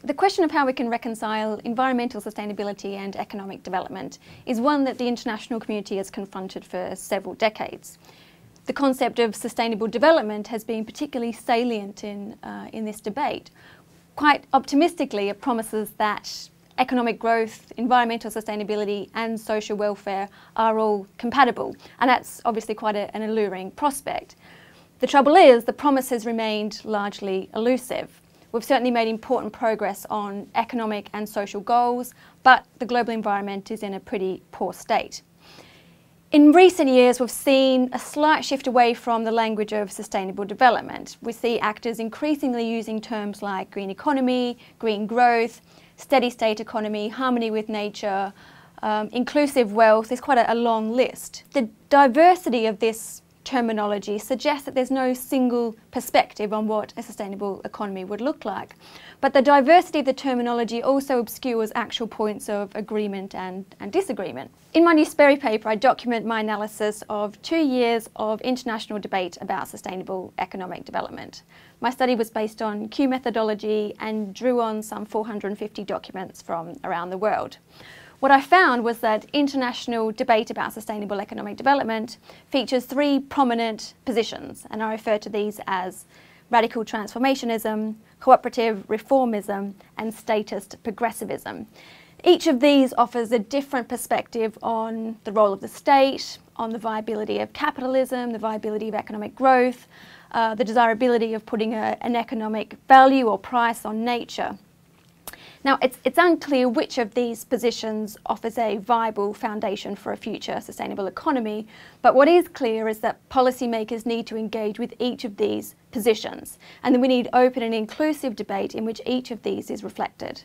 The question of how we can reconcile environmental sustainability and economic development is one that the international community has confronted for several decades. The concept of sustainable development has been particularly salient in this debate. Quite optimistically, it promises that economic growth, environmental sustainability and social welfare are all compatible, and that's obviously quite an alluring prospect. The trouble is, the promise has remained largely elusive. We've certainly made important progress on economic and social goals, but the global environment is in a pretty poor state. In recent years, we've seen a slight shift away from the language of sustainable development. We see actors increasingly using terms like green economy, green growth, steady state economy, harmony with nature, inclusive wealth. There's quite a long list. The diversity of this terminology suggests that there's no single perspective on what a sustainable economy would look like. But the diversity of the terminology also obscures actual points of agreement and disagreement. In my new Sperry paper, I document my analysis of 2 years of international debate about sustainable economic development. My study was based on Q methodology and drew on some 450 documents from around the world. What I found was that international debate about sustainable economic development features 3 prominent positions, and I refer to these as radical transformationism, cooperative reformism, and statist progressivism. Each of these offers a different perspective on the role of the state, on the viability of capitalism, the viability of economic growth, the desirability of putting an economic value or price on nature. Now, it's unclear which of these positions offers a viable foundation for a future sustainable economy, but what is clear is that policymakers need to engage with each of these positions, and then we need open and inclusive debate in which each of these is reflected.